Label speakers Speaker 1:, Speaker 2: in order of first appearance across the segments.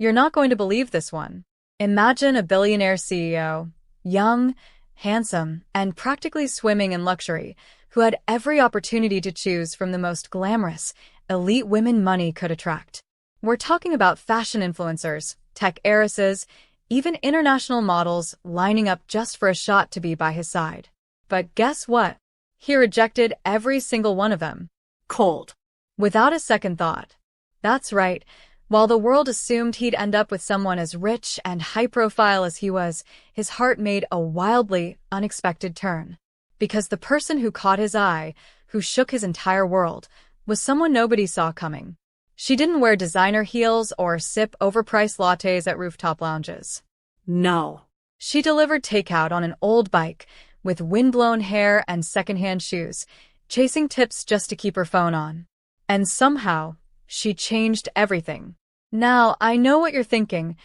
Speaker 1: You're not going to believe this one. Imagine a billionaire CEO, young, handsome, and practically swimming in luxury, who had every opportunity to choose from the most glamorous, elite women money could attract. We're talking about fashion influencers, tech heiresses, even international models lining up just for a shot to be by his side. But guess what? He rejected every single one of them.
Speaker 2: Cold.
Speaker 1: Without a second thought. That's right. While the world assumed he'd end up with someone as rich and high-profile as he was, his heart made a wildly unexpected turn. Because the person who caught his eye, who shook his entire world, was someone nobody saw coming. She didn't wear designer heels or sip overpriced lattes at rooftop lounges.
Speaker 2: No.
Speaker 1: She delivered takeout on an old bike, with windblown hair and secondhand shoes, chasing tips just to keep her phone on. And somehow, she changed everything. Now, I know what you're thinking.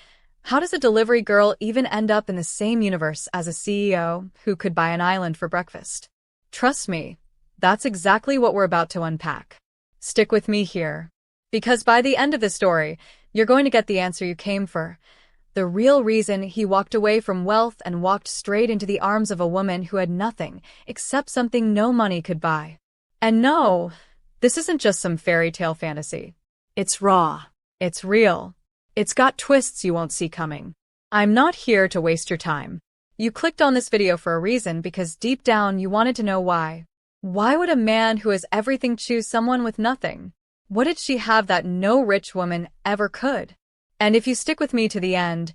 Speaker 1: How does a delivery girl even end up in the same universe as a CEO who could buy an island for breakfast? Trust me, that's exactly what we're about to unpack. Stick with me here. Because by the end of the story, you're going to get the answer you came for. The real reason he walked away from wealth and walked straight into the arms of a woman who had nothing except something no money could buy. And no, this isn't just some fairy tale fantasy.
Speaker 2: It's raw.
Speaker 1: It's real. It's got twists you won't see coming. I'm not here to waste your time. You clicked on this video for a reason because deep down you wanted to know why. Why would a man who has everything choose someone with nothing? What did she have that no rich woman ever could? And if you stick with me to the end,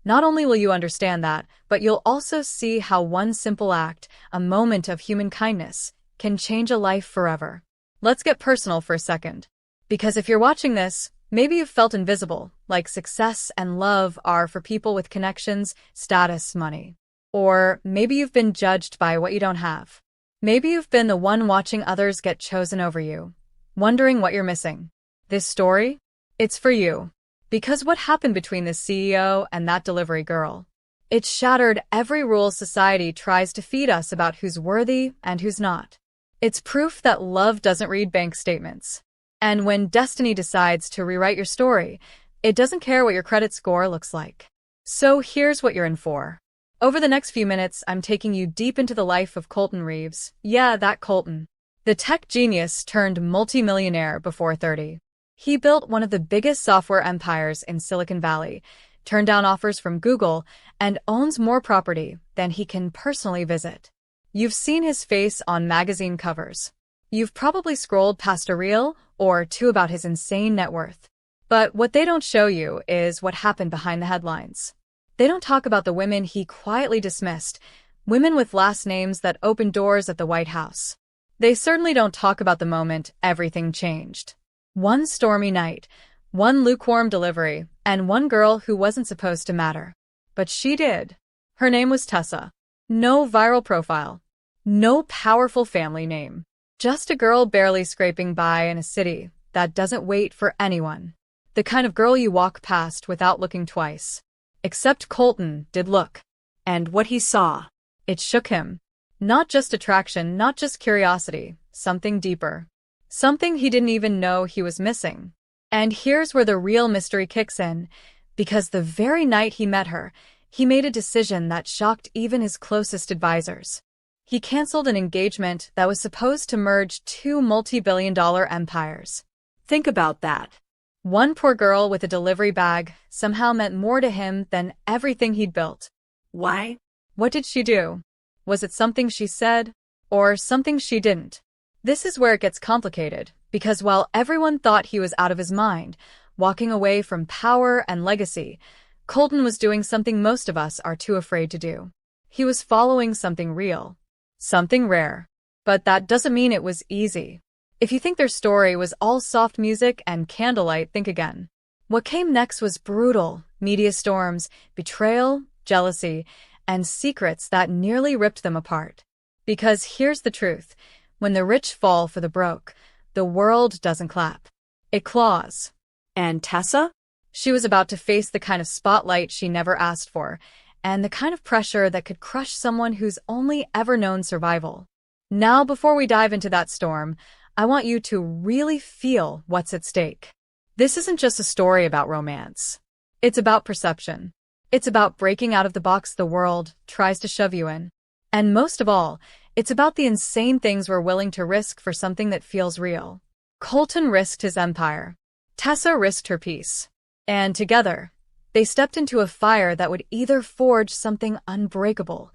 Speaker 1: not only will you understand that, but you'll also see how one simple act, a moment of human kindness, can change a life forever. Let's get personal for a second. Because if you're watching this, maybe you've felt invisible, like success and love are for people with connections, status, money. Or maybe you've been judged by what you don't have. Maybe you've been the one watching others get chosen over you, wondering what you're missing. This story? It's for you. Because what happened between the CEO and that delivery girl? It shattered every rule society tries to feed us about who's worthy and who's not. It's proof that love doesn't read bank statements. And when destiny decides to rewrite your story, it doesn't care what your credit score looks like. So here's what you're in for. Over the next few minutes, I'm taking you deep into the life of Colton Reeves. Yeah, that Colton. The tech genius turned multimillionaire before 30. He built one of the biggest software empires in Silicon Valley, turned down offers from Google, and owns more property than he can personally visit. You've seen his face on magazine covers. You've probably scrolled past a reel or two about his insane net worth. But what they don't show you is what happened behind the headlines. They don't talk about the women he quietly dismissed, women with last names that opened doors at the White House. They certainly don't talk about the moment everything changed. One stormy night, one lukewarm delivery, and one girl who wasn't supposed to matter. But she did. Her name was Tessa. No viral profile. No powerful family name. Just a girl barely scraping by in a city that doesn't wait for anyone. The kind of girl you walk past without looking twice. Except Colton did look. And what he saw, it shook him. Not just attraction, not just curiosity, something deeper. Something he didn't even know he was missing. And here's where the real mystery kicks in, because the very night he met her, he made a decision that shocked even his closest advisors. He canceled an engagement that was supposed to merge two multi-billion-dollar empires.
Speaker 2: Think about that.
Speaker 1: One poor girl with a delivery bag somehow meant more to him than everything he'd built.
Speaker 2: Why?
Speaker 1: What did she do? Was it something she said, or something she didn't? This is where it gets complicated, because while everyone thought he was out of his mind, walking away from power and legacy, Colton was doing something most of us are too afraid to do. He was following something real, something rare. But that doesn't mean it was easy. If you think their story was all soft music and candlelight, think again. What came next was brutal, media storms, betrayal, jealousy, and secrets that nearly ripped them apart. Because here's the truth. When the rich fall for the broke, the world doesn't clap. It claws.
Speaker 2: And Tessa?
Speaker 1: She was about to face the kind of spotlight she never asked for, and the kind of pressure that could crush someone who's only ever known survival. Now, before we dive into that storm, I want you to really feel what's at stake. This isn't just a story about romance. It's about perception. It's about breaking out of the box the world tries to shove you in. And most of all, it's about the insane things we're willing to risk for something that feels real. Colton risked his empire. Tessa risked her peace. And together, they stepped into a fire that would either forge something unbreakable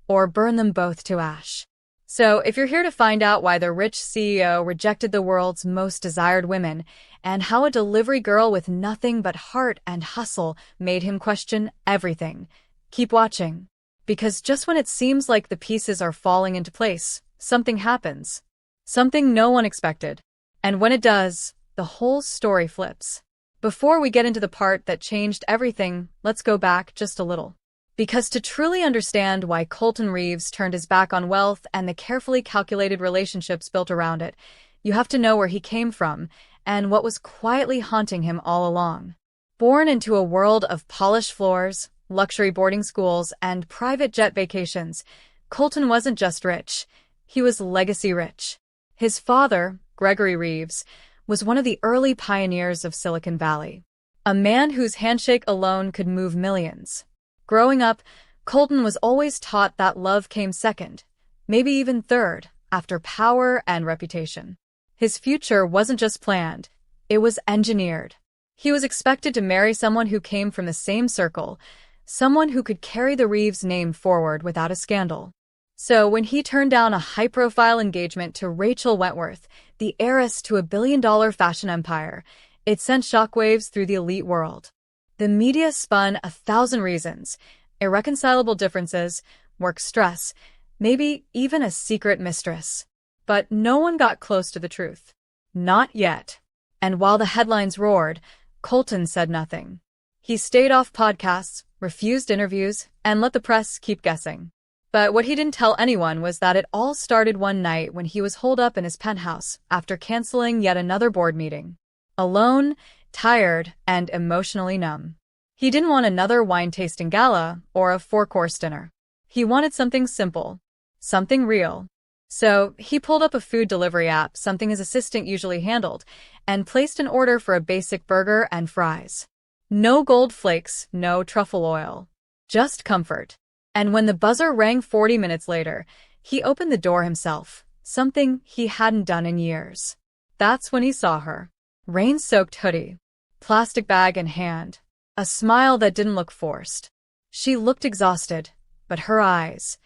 Speaker 1: or burn them both to ash. So, if you're here to find out why the rich CEO rejected the world's most desired women and how a delivery girl with nothing but heart and hustle made him question everything, keep watching. Because just when it seems like the pieces are falling into place, something happens. Something no one expected. And when it does, the whole story flips. Before we get into the part that changed everything, let's go back just a little. Because to truly understand why Colton Reeves turned his back on wealth and the carefully calculated relationships built around it, you have to know where he came from and what was quietly haunting him all along. Born into a world of polished floors, luxury boarding schools, and private jet vacations, Colton wasn't just rich. He was legacy rich. His father, Gregory Reeves, was one of the early pioneers of Silicon Valley. A man whose handshake alone could move millions. Growing up, Colton was always taught that love came second, maybe even third, after power and reputation. His future wasn't just planned, it was engineered. He was expected to marry someone who came from the same circle, someone who could carry the Reeves name forward without a scandal. So when he turned down a high-profile engagement to Rachel Wentworth, the heiress to a billion-dollar fashion empire, it sent shockwaves through the elite world. The media spun 1,000 reasons, irreconcilable differences, work stress, maybe even a secret mistress. But no one got close to the truth. Not yet. And while the headlines roared, Colton said nothing. He stayed off podcasts, refused interviews, and let the press keep guessing. But what he didn't tell anyone was that it all started one night when he was holed up in his penthouse after canceling yet another board meeting. Alone, tired, and emotionally numb. He didn't want another wine-tasting gala or a 4-course dinner. He wanted something simple, something real. So he pulled up a food delivery app, something his assistant usually handled, and placed an order for a basic burger and fries. No gold flakes, no truffle oil. Just comfort. And when the buzzer rang 40 minutes later, he opened the door himself, something he hadn't done in years. That's when he saw her. Rain-soaked hoodie, plastic bag in hand, a smile that didn't look forced. She looked exhausted, but her eyes,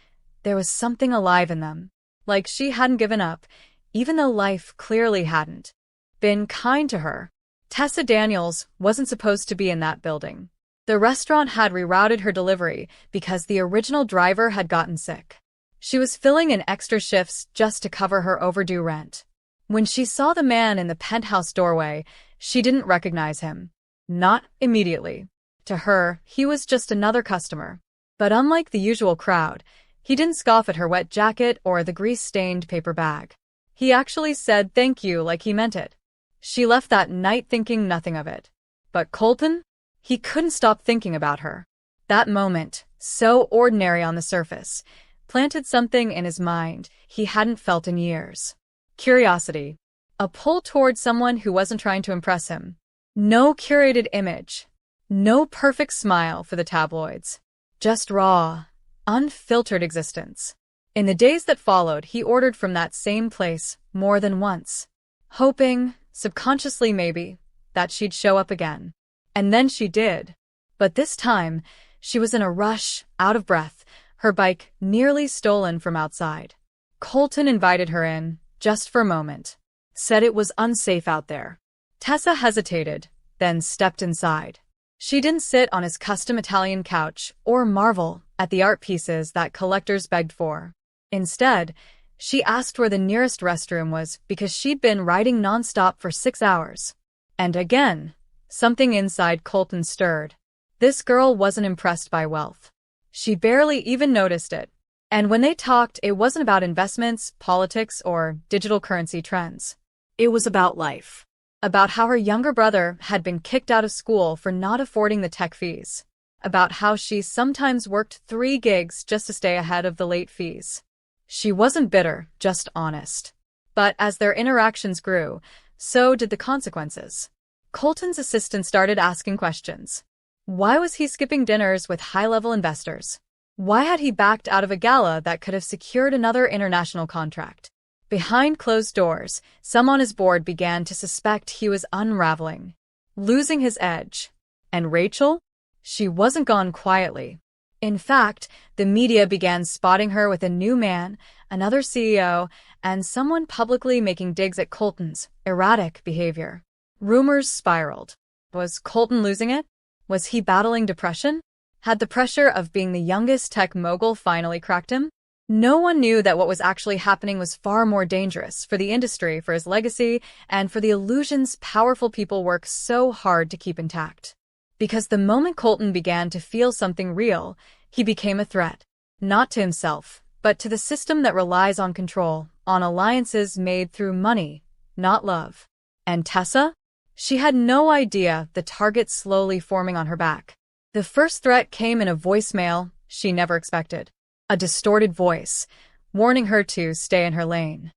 Speaker 1: there was something alive in them. Like she hadn't given up, even though life clearly hadn't been kind to her. Tessa Daniels wasn't supposed to be in that building. The restaurant had rerouted her delivery because the original driver had gotten sick. She was filling in extra shifts just to cover her overdue rent. When she saw the man in the penthouse doorway, she didn't recognize him. Not immediately. To her, he was just another customer. But unlike the usual crowd, he didn't scoff at her wet jacket or the grease-stained paper bag. He actually said thank you like he meant it. She left that night thinking nothing of it. But Colton? He couldn't stop thinking about her. That moment, so ordinary on the surface, planted something in his mind he hadn't felt in years. Curiosity. A pull toward someone who wasn't trying to impress him. No curated image. No perfect smile for the tabloids. Just raw, unfiltered existence. In the days that followed, he ordered from that same place more than once, hoping, subconsciously maybe, that she'd show up again. And then she did. But this time, she was in a rush, out of breath, her bike nearly stolen from outside. Colton invited her in, just for a moment. Said it was unsafe out there. Tessa hesitated, then stepped inside. She didn't sit on his custom Italian couch or marvel at the art pieces that collectors begged for. Instead, she asked where the nearest restroom was because she'd been riding nonstop for 6 hours. And again, something inside Colton stirred. This girl wasn't impressed by wealth. She barely even noticed it. And when they talked, it wasn't about investments, politics, or digital currency trends. It was about life. About how her younger brother had been kicked out of school for not affording the tech fees. About how she sometimes worked 3 gigs just to stay ahead of the late fees. She wasn't bitter, just honest. But as their interactions grew, so did the consequences. Colton's assistant started asking questions. Why was he skipping dinners with high-level investors? Why had he backed out of a gala that could have secured another international contract? Behind closed doors, some on his board began to suspect he was unraveling, losing his edge. And Rachel? She wasn't gone quietly. In fact, the media began spotting her with a new man, another CEO, and someone publicly making digs at Colton's erratic behavior. Rumors spiraled. Was Colton losing it? Was he battling depression? Had the pressure of being the youngest tech mogul finally cracked him? No one knew that what was actually happening was far more dangerous for the industry, for his legacy, and for the illusions powerful people work so hard to keep intact. Because the moment Colton began to feel something real, he became a threat. Not to himself, but to the system that relies on control, on alliances made through money, not love. And Tessa? She had no idea the target slowly forming on her back. The first threat came in a voicemail she never expected. A distorted voice, warning her to stay in her lane.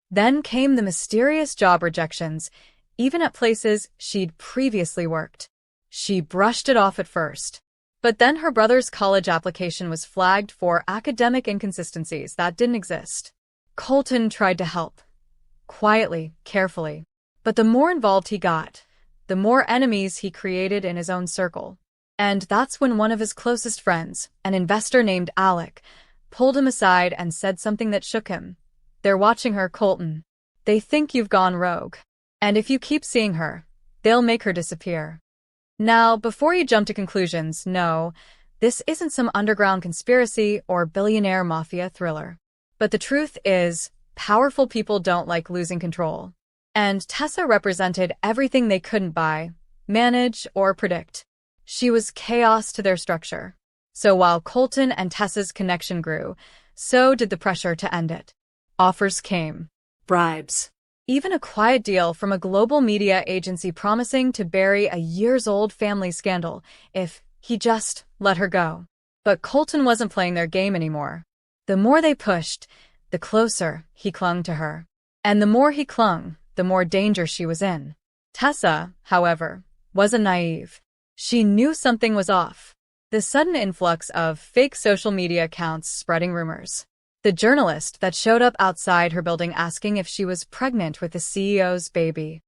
Speaker 1: Then came the mysterious job rejections, even at places she'd previously worked. She brushed it off at first. But then her brother's college application was flagged for academic inconsistencies that didn't exist. Colton tried to help. Quietly, carefully. But the more involved he got, the more enemies he created in his own circle. And that's when one of his closest friends, an investor named Alec, pulled him aside and said something that shook him. They're watching her, Colton. They think you've gone rogue. And if you keep seeing her, they'll make her disappear. Now, before you jump to conclusions, no, this isn't some underground conspiracy or billionaire mafia thriller. But the truth is, powerful people don't like losing control. And Tessa represented everything they couldn't buy, manage, or predict. She was chaos to their structure. So while Colton and Tessa's connection grew, so did the pressure to end it. Offers came.
Speaker 2: Bribes.
Speaker 1: Even a quiet deal from a global media agency promising to bury a years-old family scandal if he just let her go. But Colton wasn't playing their game anymore. The more they pushed, the closer he clung to her. And the more he clung, the more danger she was in. Tessa, however, wasn't naive. She knew something was off. The sudden influx of fake social media accounts spreading rumors. The journalist that showed up outside her building asking if she was pregnant with the CEO's baby.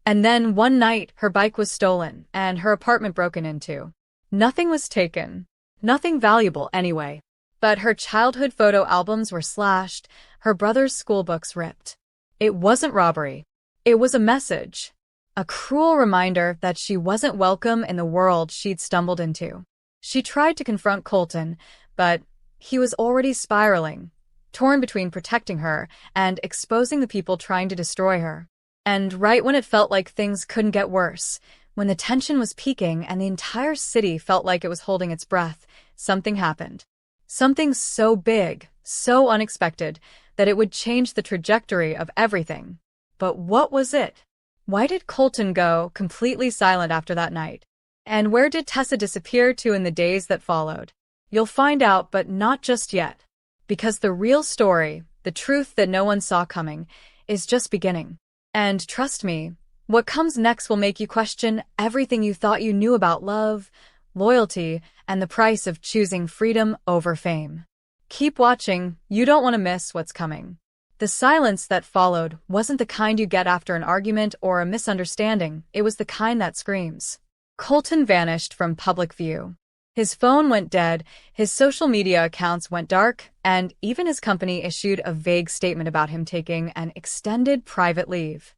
Speaker 1: And then one night, her bike was stolen and her apartment broken into. Nothing was taken. Nothing valuable anyway. But her childhood photo albums were slashed, her brother's school books ripped. It wasn't robbery. It was a message. A cruel reminder that she wasn't welcome in the world she'd stumbled into. She tried to confront Colton, but he was already spiraling, torn between protecting her and exposing the people trying to destroy her. And right when it felt like things couldn't get worse, when the tension was peaking and the entire city felt like it was holding its breath, something happened. Something so big, so unexpected, that it would change the trajectory of everything. But what was it? Why did Colton go completely silent after that night? And where did Tessa disappear to in the days that followed? You'll find out, but not just yet. Because the real story, the truth that no one saw coming, is just beginning. And trust me, what comes next will make you question everything you thought you knew about love, loyalty, and the price of choosing freedom over fame. Keep watching, you don't want to miss what's coming. The silence that followed wasn't the kind you get after an argument or a misunderstanding, it was the kind that screams. Colton vanished from public view. His phone went dead, his social media accounts went dark, and even his company issued a vague statement about him taking an extended private leave.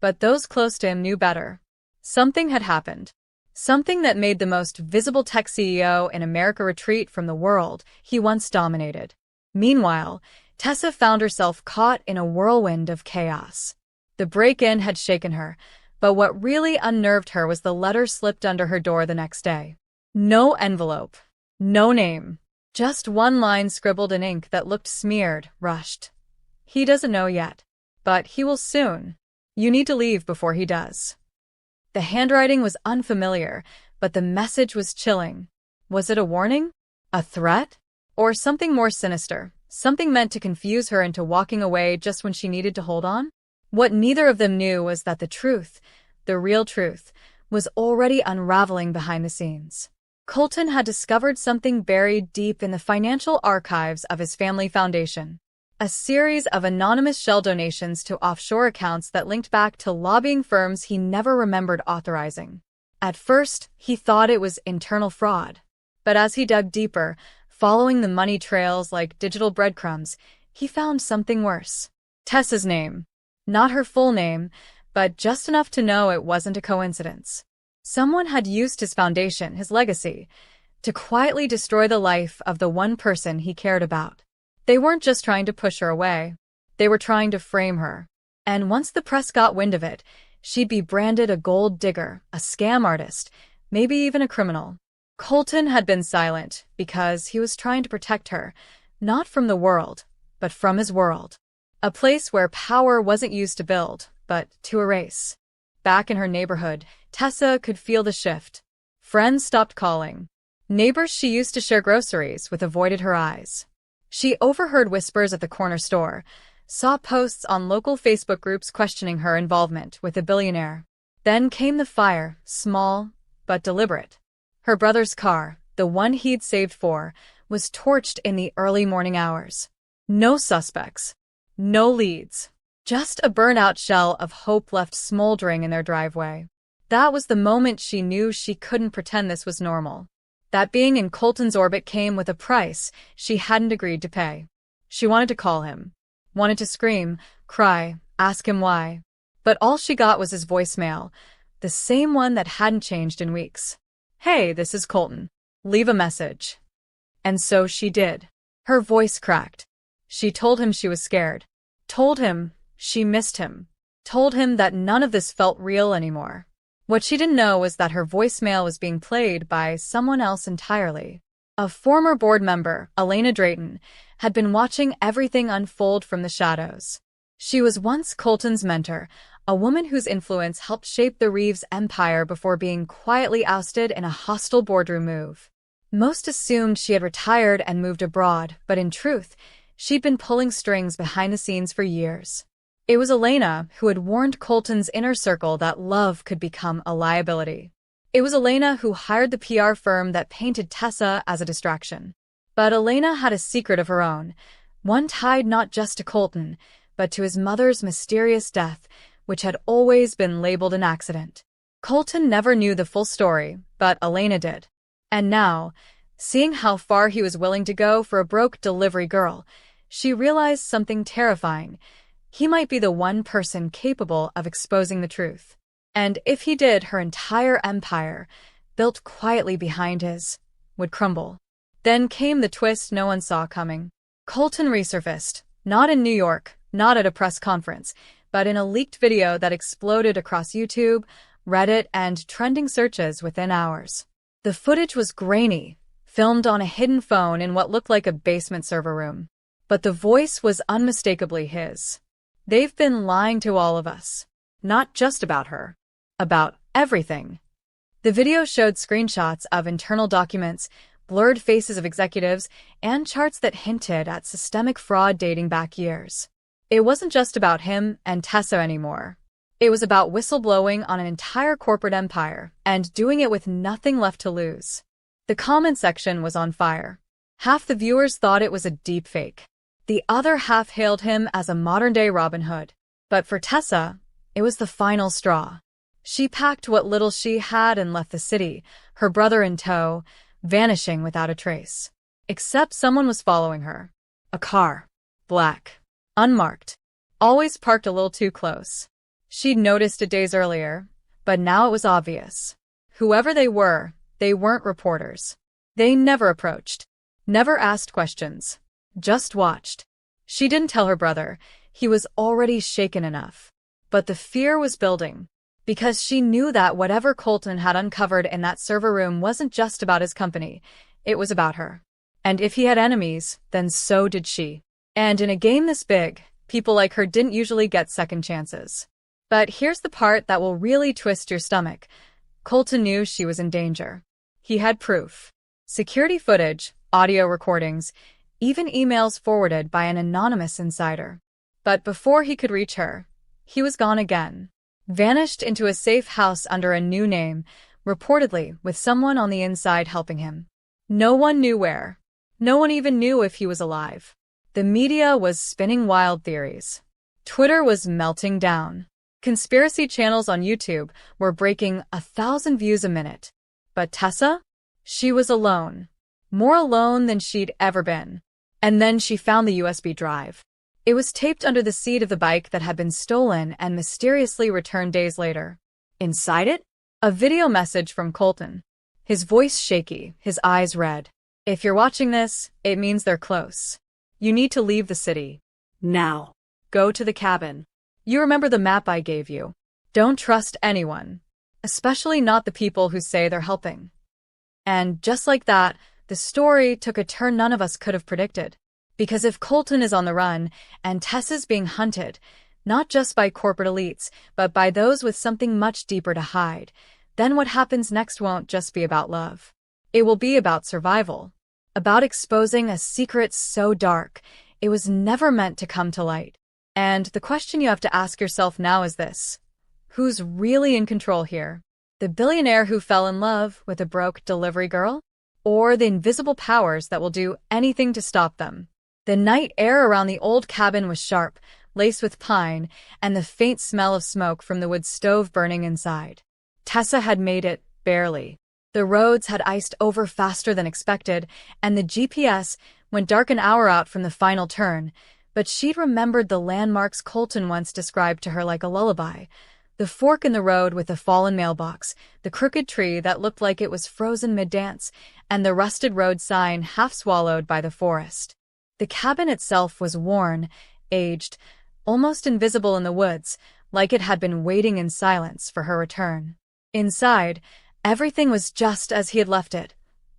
Speaker 1: But those close to him knew better. Something had happened. Something that made the most visible tech CEO in America retreat from the world he once dominated. Meanwhile, Tessa found herself caught in a whirlwind of chaos. The break-in had shaken her, but what really unnerved her was the letter slipped under her door the next day. No envelope. No name. Just one line scribbled in ink that looked smeared, rushed. He doesn't know yet. But he will soon. You need to leave before he does. The handwriting was unfamiliar, but the message was chilling. Was it a warning? A threat? Or something more sinister? Something meant to confuse her into walking away just when she needed to hold on? What neither of them knew was that the truth, the real truth, was already unraveling behind the scenes. Colton had discovered something buried deep in the financial archives of his family foundation. A series of anonymous shell donations to offshore accounts that linked back to lobbying firms he never remembered authorizing. At first, he thought it was internal fraud. But as he dug deeper, following the money trails like digital breadcrumbs, he found something worse. Tessa's name. Not her full name, but just enough to know it wasn't a coincidence. Someone had used his foundation, his legacy, to quietly destroy the life of the one person he cared about. They weren't just trying to push her away. They were trying to frame her. And once the press got wind of it, she'd be branded a gold digger, a scam artist, maybe even a criminal. Colton had been silent because he was trying to protect her, not from the world, but from his world. A place where power wasn't used to build, but to erase. Back in her neighborhood, Tessa could feel the shift. Friends stopped calling. Neighbors she used to share groceries with avoided her eyes. She overheard whispers at the corner store, saw posts on local Facebook groups questioning her involvement with the billionaire. Then came the fire, small but deliberate. Her brother's car, the one he'd saved for, was torched in the early morning hours. No suspects. No leads. Just a burnt-out shell of hope left smoldering in their driveway. That was the moment she knew she couldn't pretend this was normal. That being in Colton's orbit came with a price she hadn't agreed to pay. She wanted to call him. Wanted to scream, cry, ask him why. But all she got was his voicemail, the same one that hadn't changed in weeks. "Hey, this is Colton. Leave a message." And so she did. Her voice cracked. She told him she was scared. Told him she missed him. Told him that none of this felt real anymore. What she didn't know was that her voicemail was being played by someone else entirely. A former board member, Elena Drayton, had been watching everything unfold from the shadows. She was once Colton's mentor, a woman whose influence helped shape the Reeves empire before being quietly ousted in a hostile boardroom move. Most assumed she had retired and moved abroad, but in truth, she'd been pulling strings behind the scenes for years. It was Elena who had warned Colton's inner circle that love could become a liability. It was Elena who hired the PR firm that painted Tessa as a distraction. But Elena had a secret of her own, one tied not just to Colton, but to his mother's mysterious death, which had always been labeled an accident. Colton never knew the full story, but Elena did. And now, seeing how far he was willing to go for a broke delivery girl, she realized something terrifying. He might be the one person capable of exposing the truth. And if he did, her entire empire, built quietly behind his, would crumble. Then came the twist no one saw coming. Colton resurfaced, not in New York, not at a press conference, but in a leaked video that exploded across YouTube, Reddit, and trending searches within hours. The footage was grainy, filmed on a hidden phone in what looked like a basement server room. But the voice was unmistakably his. "They've been lying to all of us. Not just about her. About everything." The video showed screenshots of internal documents, blurred faces of executives, and charts that hinted at systemic fraud dating back years. It wasn't just about him and Tessa anymore. It was about whistleblowing on an entire corporate empire, and doing it with nothing left to lose. The comment section was on fire. Half the viewers thought it was a deepfake. The other half hailed him as a modern-day Robin Hood. But for Tessa, it was the final straw. She packed what little she had and left the city, her brother in tow, vanishing without a trace. Except someone was following her. A car. Black. Unmarked. Always parked a little too close. She'd noticed it days earlier, but now it was obvious. Whoever they weren't reporters. They never approached. Never asked questions. Just watched. She didn't tell her brother. He was already shaken enough. But the fear was building. Because she knew that whatever Colton had uncovered in that server room wasn't just about his company. It was about her. And if he had enemies, then so did she. And in a game this big, people like her didn't usually get second chances. But here's the part that will really twist your stomach. Colton knew she was in danger. He had proof. Security footage, audio recordings, even emails forwarded by an anonymous insider. But before he could reach her, he was gone again. vanished into a safe house under a new name, reportedly with someone on the inside helping him. No one knew where. No one even knew if he was alive. The media was spinning wild theories. Twitter was melting down. Conspiracy channels on YouTube were breaking 1,000 views a minute. But Tessa? She was alone. More alone than she'd ever been. And then she found the USB drive. It was taped under the seat of the bike that had been stolen and mysteriously returned days later. Inside it, a video message from Colton. His voice shaky, his eyes red. If you're watching this, it means they're close. You need to leave the city.
Speaker 2: Now.
Speaker 1: Go to the cabin. You remember the map I gave you. Don't trust anyone. Especially not the people who say they're helping. And just like that, the story took a turn none of us could have predicted. Because if Colton is on the run, and Tessa's being hunted, not just by corporate elites, but by those with something much deeper to hide, then what happens next won't just be about love. It will be about survival. About exposing a secret so dark, it was never meant to come to light. And the question you have to ask yourself now is this. Who's really in control here? The billionaire who fell in love with a broke delivery girl? Or the invisible powers that will do anything to stop them? The night air around the old cabin was sharp, laced with pine, and the faint smell of smoke from the wood stove burning inside. Tessa had made it, barely. The roads had iced over faster than expected, and the GPS went dark an hour out from the final turn, but she'd remembered the landmarks Colton once described to her like a lullaby. The fork in the road with the fallen mailbox, the crooked tree that looked like it was frozen mid-dance, and the rusted road sign half swallowed by the forest. The cabin itself was worn, aged, almost invisible in the woods, like it had been waiting in silence for her return. Inside, everything was just as he had left it.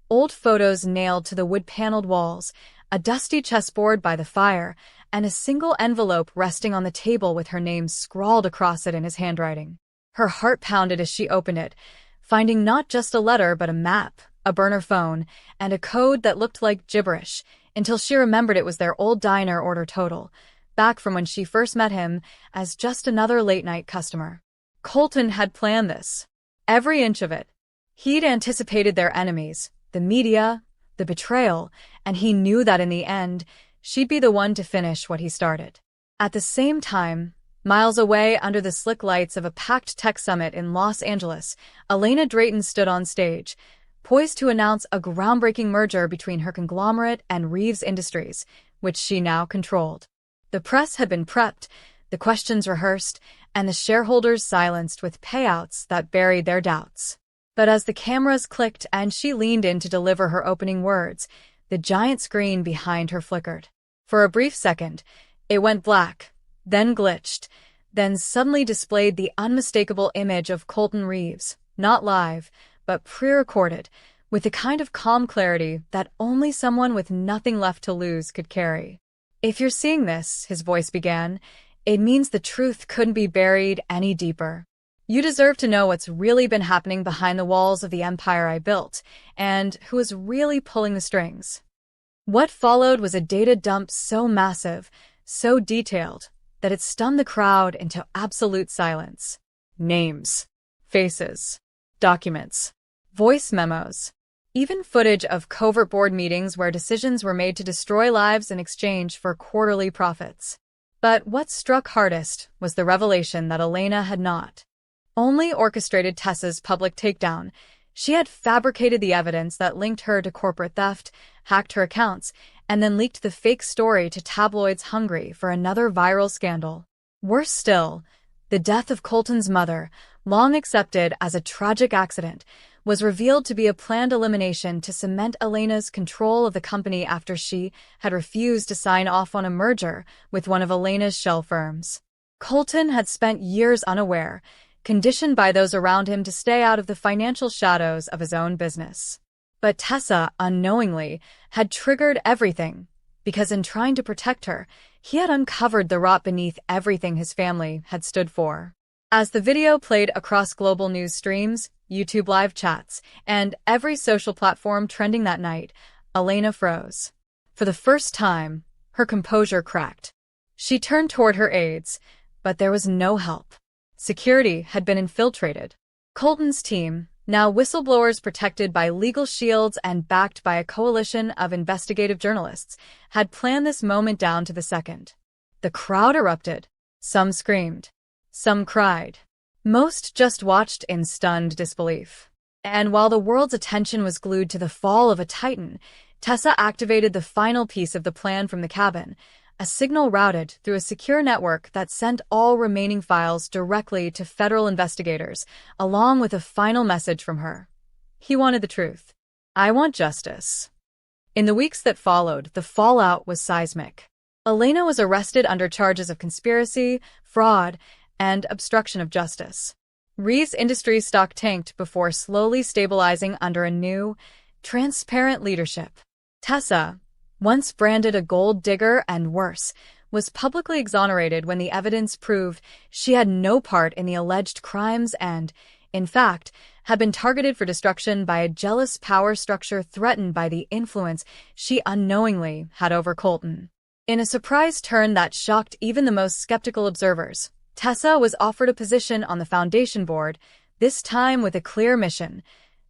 Speaker 1: Old photos nailed to the wood-paneled walls, a dusty chessboard by the fire, and a single envelope resting on the table with her name scrawled across it in his handwriting. Her heart pounded as she opened it, finding not just a letter but a map, a burner phone, and a code that looked like gibberish, until she remembered it was their old diner order total, back from when she first met him as just another late-night customer. Colton had planned this. Every inch of it. He'd anticipated their enemies, the media, the betrayal, and he knew that in the end, she'd be the one to finish what he started. At the same time, miles away under the slick lights of a packed tech summit in Los Angeles, Elena Drayton stood on stage, poised to announce a groundbreaking merger between her conglomerate and Reeves Industries, which she now controlled. The press had been prepped, the questions rehearsed, and the shareholders silenced with payouts that buried their doubts. But as the cameras clicked and she leaned in to deliver her opening words, the giant screen behind her flickered. For a brief second, it went black, then glitched, then suddenly displayed the unmistakable image of Colton Reeves, not live, but pre-recorded, with the kind of calm clarity that only someone with nothing left to lose could carry. "If you're seeing this," his voice began, "it means the truth couldn't be buried any deeper. You deserve to know what's really been happening behind the walls of the empire I built, and who is really pulling the strings." What followed was a data dump so massive, so detailed, that it stunned the crowd into absolute silence. Names, faces, documents, voice memos, even footage of covert board meetings where decisions were made to destroy lives in exchange for quarterly profits. But what struck hardest was the revelation that Elena had not only orchestrated Tessa's public takedown, she had fabricated the evidence that linked her to corporate theft, hacked her accounts, and then leaked the fake story to tabloids hungry for another viral scandal. Worse still, the death of Colton's mother, long accepted as a tragic accident, was revealed to be a planned elimination to cement Elena's control of the company after she had refused to sign off on a merger with one of Elena's shell firms. Colton had spent years unaware, conditioned by those around him to stay out of the financial shadows of his own business. But Tessa, unknowingly, had triggered everything, because in trying to protect her, he had uncovered the rot beneath everything his family had stood for. As the video played across global news streams, YouTube live chats, and every social platform trending that night, Elena froze. For the first time, her composure cracked. She turned toward her aides, but there was no help. Security had been infiltrated. Colton's team, now whistleblowers protected by legal shields and backed by a coalition of investigative journalists, had planned this moment down to the second. The crowd erupted. Some screamed. Some cried. Most just watched in stunned disbelief. And while the world's attention was glued to the fall of a titan, Tessa activated the final piece of the plan from the cabin, a signal routed through a secure network that sent all remaining files directly to federal investigators, along with a final message from her. He wanted the truth. I want justice. In the weeks that followed, the fallout was seismic. Elena was arrested under charges of conspiracy, fraud, and obstruction of justice. Ree's Industries stock tanked before slowly stabilizing under a new, transparent leadership. Tessa, once branded a gold digger and worse, was publicly exonerated when the evidence proved she had no part in the alleged crimes and, in fact, had been targeted for destruction by a jealous power structure threatened by the influence she unknowingly had over Colton. In a surprise turn that shocked even the most skeptical observers, Tessa was offered a position on the foundation board, this time with a clear mission: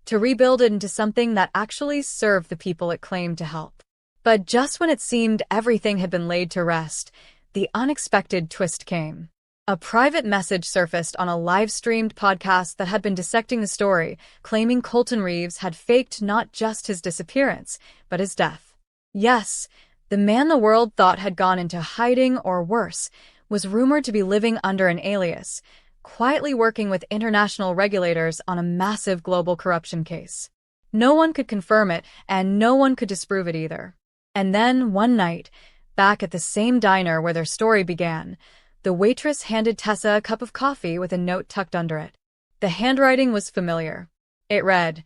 Speaker 1: to rebuild it into something that actually served the people it claimed to help. But just when it seemed everything had been laid to rest, the unexpected twist came. A private message surfaced on a live-streamed podcast that had been dissecting the story, claiming Colton Reeves had faked not just his disappearance, but his death. Yes, the man the world thought had gone into hiding or worse was rumored to be living under an alias, quietly working with international regulators on a massive global corruption case. No one could confirm it, and no one could disprove it either. And then, one night, back at the same diner where their story began, the waitress handed Tessa a cup of coffee with a note tucked under it. The handwriting was familiar. It read,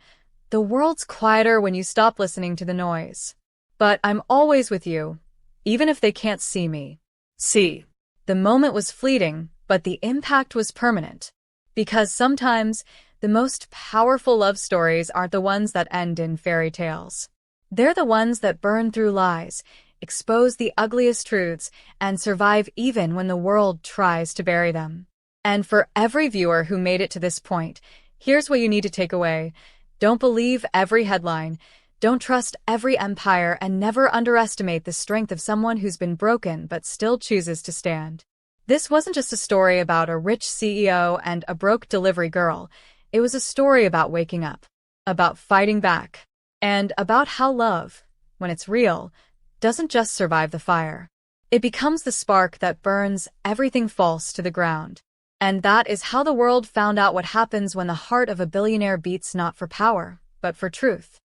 Speaker 1: "The world's quieter when you stop listening to the noise. But I'm always with you, even if they can't see me." See. The moment was fleeting, but the impact was permanent. Because sometimes, the most powerful love stories aren't the ones that end in fairy tales. They're the ones that burn through lies, expose the ugliest truths, and survive even when the world tries to bury them. And for every viewer who made it to this point, here's what you need to take away. Don't believe every headline. Don't trust every empire, and never underestimate the strength of someone who's been broken but still chooses to stand. This wasn't just a story about a rich CEO and a broke delivery girl. It was a story about waking up, about fighting back, and about how love, when it's real, doesn't just survive the fire. It becomes the spark that burns everything false to the ground. And that is how the world found out what happens when the heart of a billionaire beats not for power, but for truth.